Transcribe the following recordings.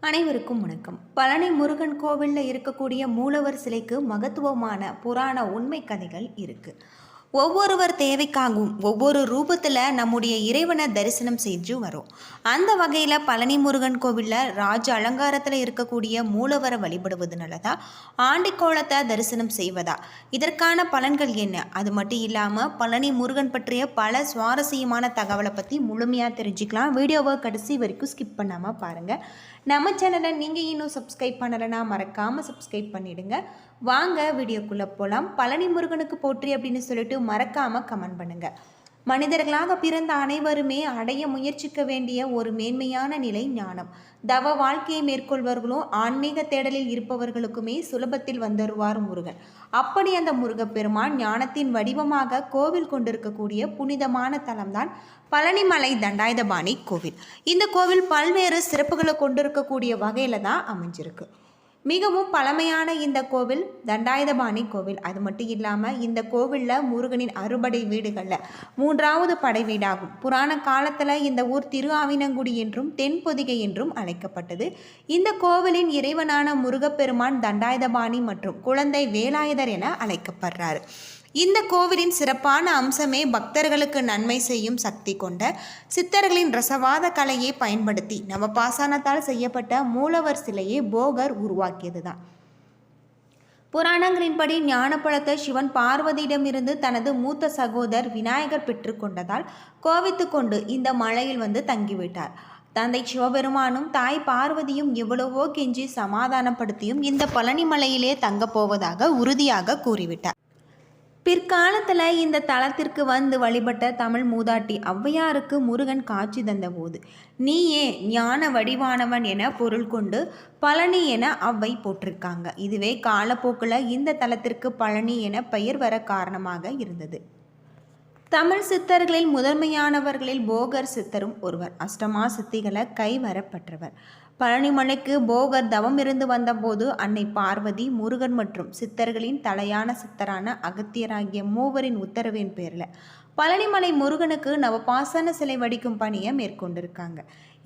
அனைவருக்கும் வணக்கம். பழனி முருகன் கோவிலில் இருக்கக்கூடிய மூலவர் சிலைக்கு மகத்துவமான புராண உண்மை கதைகள் இருக்கு. ஒவ்வொருவர் தேவைக்காகவும் ஒவ்வொரு ரூபத்தில் நம்முடைய இறைவனை தரிசனம் செஞ்சு வரும். அந்த வகையில் பழனி முருகன் கோவிலில் ராஜ அலங்காரத்தில் இருக்கக்கூடிய மூலவரை வழிபடுவதனால தான் ஆண்டிக்கோலத்தை தரிசனம் செய்வதா, இதற்கான பலன்கள் என்ன, அது மட்டும் இல்லாமல் பழனி முருகன் பற்றிய பல சுவாரஸ்யமான தகவலை பற்றி முழுமையாக தெரிஞ்சுக்கலாம். வீடியோவை கடைசி வரைக்கும் ஸ்கிப் பண்ணாமல் பாருங்கள். நம்ம சேனலை நீங்கள் இன்னும் சப்ஸ்கிரைப் பண்ணலைன்னா மறக்காமல் சப்ஸ்கிரைப் பண்ணிவிடுங்க. வாங்க வீடியோக்குள்ளே போகலாம். பழனி முருகனுக்கு போற்றி அப்படின்னு சொல்லிட்டு மறக்காமல் கமெண்ட் பண்ணுங்கள். மனிதர்களாக பிறந்த அனைவருமே அடைய முயற்சிக்க வேண்டிய ஒரு மேன்மையான நிலை ஞானம். தவ வாழ்க்கையை மேற்கொள்வர்களும் ஆன்மீக தேடலில் இருப்பவர்களுக்குமே சுலபத்தில் வந்துருவார் முருகன். அப்படி அந்த முருகப்பெருமான் ஞானத்தின் வடிவமாக கோவில் கொண்டிருக்கக்கூடிய புனிதமான தலம்தான் பழனிமலை தண்டாயுதபாணி கோவில். இந்த கோவில் பல்வேறு சிறப்புகளை கொண்டிருக்கக்கூடிய வகையில் தான் அமைஞ்சிருக்கு. மிகவும் பழமையான இந்த கோவில் தண்டாயுதபாணி கோவில். அது மட்டும் இல்லாமல் இந்த கோவிலில் முருகனின் அறுபடை வீடுகளில் 3வது படை வீடாகும். புராண காலத்தில் இந்த ஊர் திரு ஆவினங்குடி என்றும் தென்பொதிகை என்றும் அழைக்கப்பட்டது. இந்த கோவிலின் இறைவனான முருகப்பெருமான் தண்டாயுதபாணி மற்றும் குழந்தை வேலாயுதர் என அழைக்கப்படுறார். இந்த கோவிலின் சிறப்பான அம்சமே பக்தர்களுக்கு நன்மை செய்யும் சக்தி கொண்ட சித்தர்களின் ரசவாத கலையை பயன்படுத்தி நவபாசானத்தால் செய்யப்பட்ட மூலவர் சிலையை போகர் உருவாக்கியது தான். புராணங்களின்படி ஞானப்பழத்தை சிவன் பார்வதியிடமிருந்து தனது மூத்த சகோதரர் விநாயகர் பெற்றுக்கொண்டதால் கோவித்து கொண்டு இந்த மலையில் தங்கிவிட்டார். தந்தை சிவபெருமானும் தாய் பார்வதியும் எவ்வளவோ கெஞ்சி சமாதானப்படுத்தியும் இந்த பழனிமலையிலே தங்கப் போவதாக உறுதியாக கூறிவிட்டார். பிற்காலத்தில் இந்த தலத்திற்கு வழிபட்ட தமிழ் மூதாட்டி ஔவையாருக்கு முருகன் காட்சி தந்தபோது நீயே ஞான வடிவானவன் என பொருள் கொண்டு பழனி என ஔவை போட்டிருக்காங்க. இதுவே காலப்போக்கில் இந்த தலத்திற்கு பழனி என பெயர் வர காரணமாக இருந்தது. தமிழ் சித்தர்களில் முதன்மையானவர்களில் போகர் சித்தரும் ஒருவர். அஷ்டமா சித்திகளை கைவரப்பெற்றவர். பழனிமலைக்கு போகர் தவம் இருந்து வந்தபோது அன்னை பார்வதி, முருகன் மற்றும் சித்தர்களின் தலையான சித்தரான அகத்தியராகிய மூவரின் உத்தரவின் பேரில் பழனிமலை முருகனுக்கு நவபாசன சிலை வடிக்கும் பணியை மேற்கொண்டிருக்காங்க.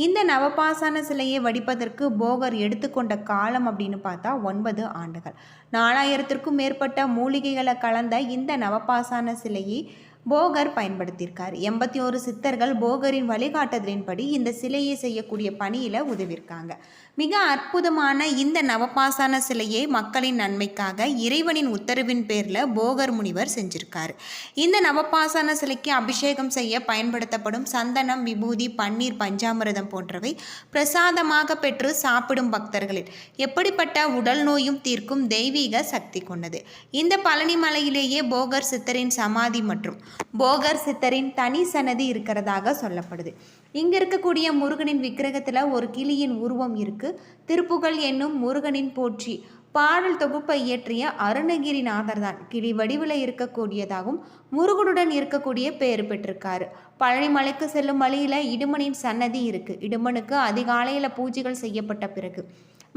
இந்த நவபாசன சிலையை வடிப்பதற்கு போகர் எடுத்துக்கொண்ட காலம் அப்படின்னு பார்த்தா 9 ஆண்டுகள். 4000த்திற்கும் மேற்பட்ட மூலிகைகளை கலந்த இந்த நவபாசன சிலையை போகர் பயன்படுத்தியிருக்கார். 81 சித்தர்கள் போகரின் வழிகாட்டுதலின்படி இந்த சிலையை செய்யக்கூடிய பணியில் உதவியிருக்காங்க. மிக அற்புதமான இந்த நவபாசான சிலையை மக்களின் நன்மைக்காக இறைவனின் உத்தரவின் பேரில் போகர் முனிவர் செஞ்சிருக்காரு. இந்த நவபாசான சிலைக்கு அபிஷேகம் செய்ய பயன்படுத்தப்படும் சந்தனம், விபூதி, பன்னீர், பஞ்சாமிரதம் போன்றவை பிரசாதமாக பெற்று சாப்பிடும் பக்தர்களில் எப்படிப்பட்ட உடல் நோயும் தீர்க்கும் தெய்வீக சக்தி கொண்டது. இந்த பழனிமலையிலேயே போகர் சித்தரின் சமாதி மற்றும் போகர் சித்தரின் தனி சன்னதி இருக்கிறதாக சொல்லப்படுது. இங்க இருக்கக்கூடிய முருகனின் விக்கிரகத்துல ஒரு கிளியின் உருவம் இருக்கு. திருப்புகழ் என்னும் முருகனின் போற்றி பாடல் தொகுப்பை இயற்றிய அருணகிரிநாதர் தான் கிளி வடிவில் இருக்கக்கூடியதாகவும் முருகனுடன் இருக்கக்கூடிய பெயர் பெற்றிருக்காரு. பழனிமலைக்கு செல்லும் வழியில இடுமனின் சன்னதி இருக்கு. இடுமனுக்கு அதிகாலையில பூஜைகள் செய்யப்பட்ட பிறகு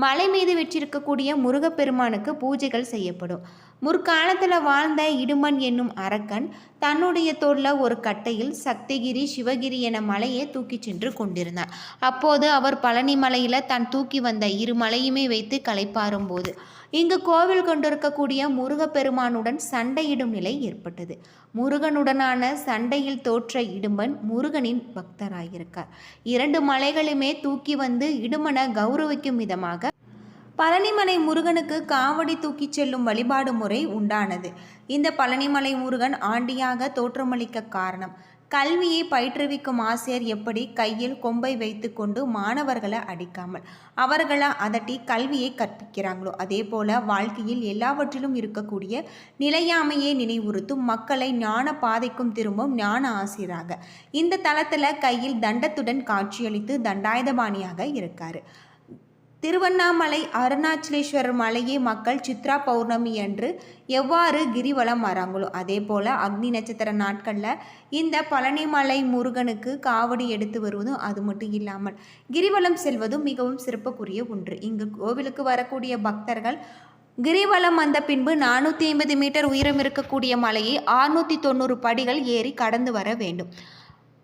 மலை மீது வெற்றிருக்கக்கூடிய முருகப்பெருமானுக்கு பூஜைகள் செய்யப்படும். முற்காலத்தில் வாழ்ந்த இடுமன் என்னும் அரக்கன் தன்னுடைய தோளில் ஒரு கட்டையில் சக்திகிரி, சிவகிரி என மலையை தூக்கி சென்று கொண்டிருந்தார். அப்போது அவர் பழனி மலையில் தான் தூக்கி வந்த 2 மலையுமே வைத்து களைப்பாறும் போது இங்கு கோவில் கொண்டிருக்கக்கூடிய முருகப்பெருமானுடன் சண்டையிடும் நிலை ஏற்பட்டது. முருகனுடனான சண்டையில் தோற்ற இடுமன் முருகனின் பக்தராயிருக்கார். 2 மலைகளுமே தூக்கி வந்து இடுமனை கௌரவிக்கும் விதமாக பழனிமலை முருகனுக்கு காவடி தூக்கிச் செல்லும் வழிபாடு முறை உண்டானது. இந்த பழனிமலை முருகன் ஆண்டியாக தோற்றமளிக்க காரணம் கல்வியை பயிற்றுவிக்கும் ஆசிரியர் எப்படி கையில் கொம்பை வைத்து கொண்டு மாணவர்களை அடிக்காமல் அவர்களை அதட்டி கல்வியை கற்பிக்கிறாங்களோ அதே போல வாழ்க்கையில் எல்லாவற்றிலும் இருக்கக்கூடிய நிலையாமையை நினைவுறுத்தும் மக்களை ஞான பாதைக்கும் திரும்பும் ஞான ஆசிரியராக இந்த தளத்தில் கையில் தண்டத்துடன் காட்சியளித்து தண்டாயுதபாணியாக இருக்காரு. திருவண்ணாமலை அருணாச்சலேஸ்வரர் மலையை மக்கள் சித்ரா பௌர்ணமி அன்று எவ்வாறு கிரிவலம் வராங்களோ அதே போல் அக்னி நட்சத்திர நாட்களில் இந்த பழனிமலை முருகனுக்கு காவடி எடுத்து வருவதும் அது மட்டும் இல்லாமல் கிரிவலம் செல்வதும் மிகவும் சிறப்புக்குரிய ஒன்று. இங்கு கோவிலுக்கு வரக்கூடிய பக்தர்கள் கிரிவலம் வந்த பின்பு 450 மீட்டர் உயரம் இருக்கக்கூடிய மலையை 690 படிகள் ஏறி கடந்து வர வேண்டும்.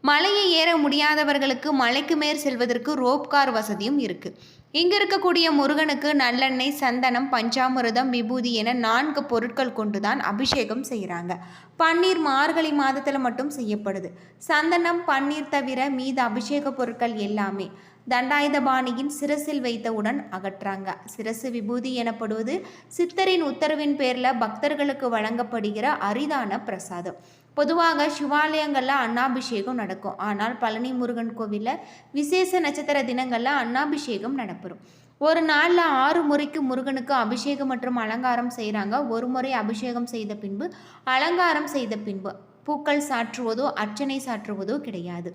மலையை ஏற முடியாதவர்களுக்கு மலைக்கு மேல் செல்வதற்கு ரோப் கார் வசதியும் இருக்குது. இங்கே இருக்கக்கூடிய முருகனுக்கு நல்லெண்ணெய், சந்தனம், பஞ்சாமிர்தம், விபூதி என 4 பொருட்கள் கொண்டுதான் அபிஷேகம் செய்கிறாங்க. பன்னீர் மார்கழி மாதத்தில் மட்டும் செய்யப்படுது. சந்தனம், பன்னீர் தவிர மீத அபிஷேக பொருட்கள் எல்லாமே தண்டாயுதபாணியின் சிரசில் வைத்தவுடன் அகற்றாங்க. சிரசு விபூதி எனப்படுவது சித்தரின் உத்தரவின் பேரில் பக்தர்களுக்கு வழங்கப்படுகிற அரிதான பிரசாதம். பொதுவாக சிவாலயங்களில் அன்னாபிஷேகம் நடக்கும். ஆனால் பழனி முருகன் கோவிலில் விசேஷ நட்சத்திர தினங்களில் அன்னாபிஷேகம் நடைபெறும். ஒரு நாளில் 6 முறைக்கு முருகனுக்கு அபிஷேகம் மற்றும் அலங்காரம் செய்கிறாங்க. ஒரு முறை அபிஷேகம் செய்த பின்பு, அலங்காரம் செய்த பின்பு பூக்கள் சாற்றுவதோ அர்ச்சனை சாற்றுவதோ கிடையாது.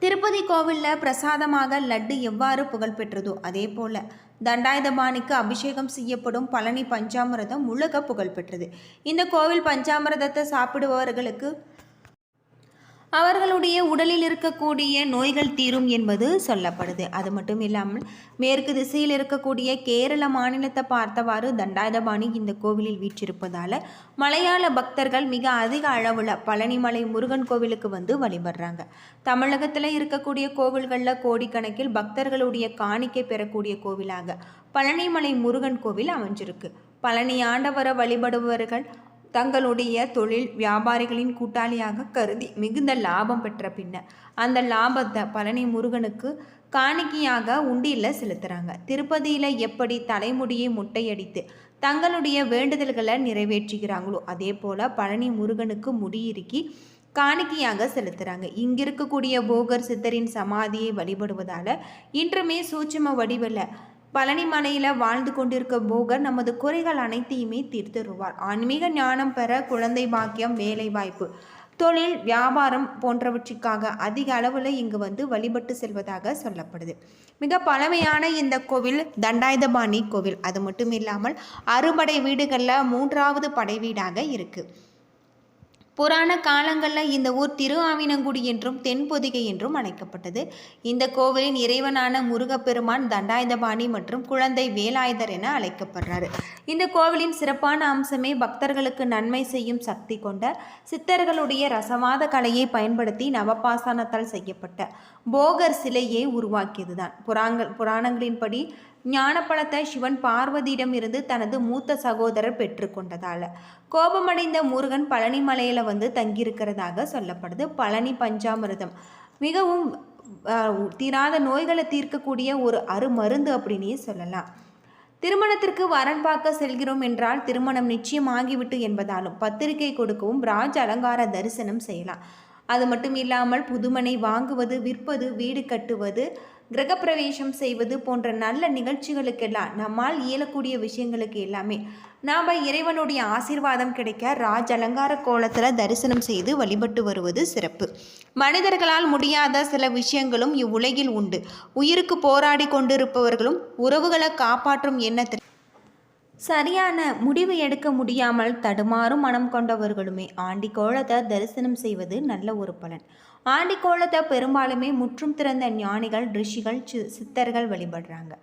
திருப்பதி கோவிலில் பிரசாதமாக லட்டு எவ்வாறு புகழ்பெற்றதோ அதே போல தண்டாயுதபாணிக்கு அபிஷேகம் செய்யப்படும் பழனி பஞ்சாமிர்தம் உலக புகழ்பெற்றது. இந்த கோவில் பஞ்சாமிர்தத்தை சாப்பிடுபவர்களுக்கு அவர்களுடைய உடலில் இருக்கக்கூடிய நோய்கள் தீரும் என்பது சொல்லப்படுது. அது மட்டும் இல்லாமல் மேற்கு திசையில் இருக்கக்கூடிய கேரள மாநிலத்தை பார்த்தவாறு தண்டாயுதபாணி இந்த கோவிலில் வீற்றிருப்பதால் மலையாள பக்தர்கள் மிக அதிக அளவில் பழனிமலை முருகன் கோவிலுக்கு வந்து வழிபடுறாங்க. தமிழகத்தில் இருக்கக்கூடிய கோவில்களில் கோடிக்கணக்கில் பக்தர்களுடைய காணிக்கை பெறக்கூடிய கோவிலாக பழனிமலை முருகன் கோவில் அமைஞ்சிருக்கு. பழனி ஆண்டவரை வழிபடுபவர்கள் தங்களுடைய தொழில் வியாபாரிகளின் கூட்டாளியாக கருதி மிகுந்த லாபம் பெற்ற பின்னர் அந்த லாபத்தை பழனி முருகனுக்கு காணிக்கையாக உண்டியில் செலுத்துகிறாங்க. திருப்பதியில் எப்படி தலைமுடியை முட்டையடித்து தங்களுடைய வேண்டுதல்களை நிறைவேற்றுகிறாங்களோ அதே போல் பழனி முருகனுக்கு முடியிறுக்கி காணிக்கையாக செலுத்துகிறாங்க. இங்கிருக்கக்கூடிய போகர் சித்தரின் சமாதியை வழிபடுவதால் இன்றுமே சூட்சும வடிவில் பழனி மலையில் வாழ்ந்து கொண்டிருக்க போகர் நமது குறைகள் அனைத்தையுமே தீர்த்துருவார். ஆன்மீக ஞானம் பெற குழந்தை பாக்கியம், வேலை வாய்ப்பு, தொழில், வியாபாரம் போன்றவற்றுக்காக அதிக அளவில் இங்கு வந்து வழிபட்டு செல்வதாக சொல்லப்படுது. மிக பழமையான இந்த கோவில் தண்டாயுதபாணி கோவில். அது மட்டும் இல்லாமல் அறுபடை வீடுகளில் 3வது படை வீடாக இருக்குது. புராண காலங்களில் இந்த ஊர் திரு ஆவினங்குடி என்றும் தென்பொதிகை என்றும் அழைக்கப்பட்டது. இந்த கோவிலின் இறைவனான முருகப்பெருமான் தண்டாயுதபாணி மற்றும் குழந்தை வேலாயுதர் என அழைக்கப்படுறாரு. இந்த கோவிலின் சிறப்பான அம்சமே பக்தர்களுக்கு நன்மை செய்யும் சக்தி கொண்ட சித்தர்களுடைய ரசவாத கலையை பயன்படுத்தி நவபாசானத்தால் செய்யப்பட்ட போகர் சிலையை உருவாக்கியதுதான். புராணங்களின்படி ஞானப்பழத்தை சிவன் பார்வதியிடம் இருந்து தனது மூத்த சகோதரர் பெற்றுக்கொண்டதால் கோபமடைந்த முருகன் பழனி மலையில் வந்து தங்கியிருக்கிறதாக சொல்லப்படுது. பழனி பஞ்சாமிர்தம் மிகவும் தீராத நோய்களை தீர்க்கக்கூடிய ஒரு அருமருந்து அப்படின்னே சொல்லலாம். திருமணத்திற்கு வரன் பார்க்க செல்கிறோம் என்றால் திருமணம் நிச்சயமாகிவிட்டு என்பதாலும் பத்திரிகை கொடுக்கவும் ராஜ அலங்கார தரிசனம் செய்யலாம். அது மட்டும் இல்லாமல் புதுமனை வாங்குவது, விற்பது, வீடு கட்டுவது, கிரகப்பிரவேசம் செய்வது போன்ற நல்ல நிகழ்ச்சிகளுக்கெல்லாம் நம்மால் இயலக்கூடிய விஷயங்களுக்கு எல்லாமே நாம் இறைவனுடைய ஆசீர்வாதம் கிடைக்க ராஜ அலங்கார கோலத்தில் தரிசனம் செய்து வழிபட்டு வருவது சிறப்பு. மனிதர்களால் முடியாத சில விஷயங்களும் இவ்வுலகில் உண்டு. உயிருக்கு போராடி கொண்டிருப்பவர்களும் உறவுகளை காப்பாற்றும் எண்ணத்தில் சரியான முடிவு எடுக்க முடியாமல் தடுமாறும் மனம் கொண்டவர்களுமே ஆண்டி கோலத்தை தரிசனம் செய்வது நல்ல ஒரு பலன். ஆண்டி கோலத்தை பெரும்பாலுமே முற்றும் திறந்த ஞானிகள், ரிஷிகள், சித்தர்கள் வழிபடுறாங்க.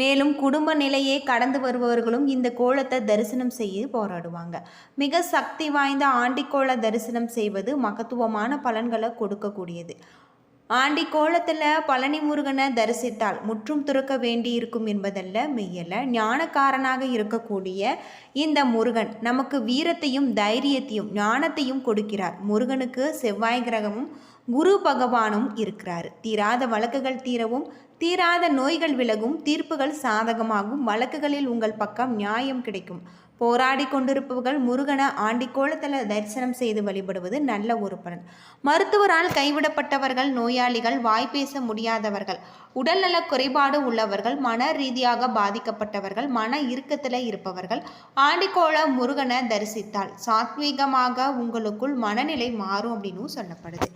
மேலும் குடும்ப நிலையை கடந்து வருபவர்களும் இந்த கோலத்தை தரிசனம் செய்ய போராடுவாங்க. மிக சக்தி வாய்ந்த ஆண்டிக்கோள தரிசனம் செய்வது மகத்துவமான பலன்களை கொடுக்கக்கூடியது. ஆண்டி கோலத்தில் பழனி முருகனை தரிசித்தால் முற்றும் துறக்க வேண்டி இருக்கும் என்பதல்ல, மெய்யல்ல. ஞானக்காரனாக இருக்கக்கூடிய இந்த முருகன் நமக்கு வீரத்தையும் தைரியத்தையும் ஞானத்தையும் கொடுக்கிறார். முருகனுக்கு செவ்வாய் கிரகமும் குரு பகவானும் இருக்கிறார். தீராத வழக்குகள் தீரவும், தீராத நோய்கள் விலகும், தீர்ப்புகள் சாதகமாகும், வழக்குகளில் உங்கள் பக்கம் நியாயம் கிடைக்கும். போராடி கொண்டிருப்பவர்கள் முருகனை ஆண்டிக்கோளத்தில் தரிசனம் செய்து வழிபடுவது நல்ல ஒரு பலன். மருத்துவரால் கைவிடப்பட்டவர்கள், நோயாளிகள், வாய் பேச முடியாதவர்கள், உடல்நல குறைபாடு உள்ளவர்கள், மன ரீதியாக பாதிக்கப்பட்டவர்கள், மன இறுக்கத்தில் இருப்பவர்கள் ஆண்டிக்கோள முருகனை தரிசித்தால் சாத்வீகமாக உங்களுக்குள் மனநிலை மாறும் அப்படின்னு சொல்லப்படுது.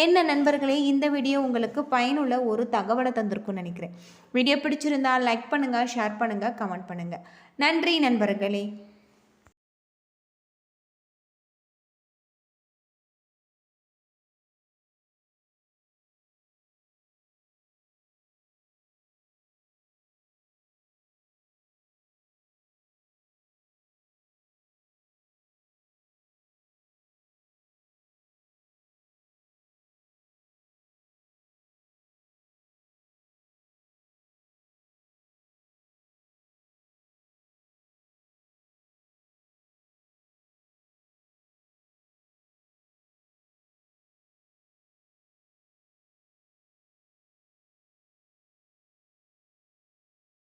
என்ன நண்பர்களே, இந்த வீடியோ உங்களுக்கு பயனுள்ள ஒரு தகவலை தந்திருக்கும்னு நினைக்கிறேன். வீடியோ பிடிச்சிருந்தால் லைக் பண்ணுங்கள், ஷேர் பண்ணுங்கள், கமெண்ட் பண்ணுங்கள். நன்றி நண்பர்களே.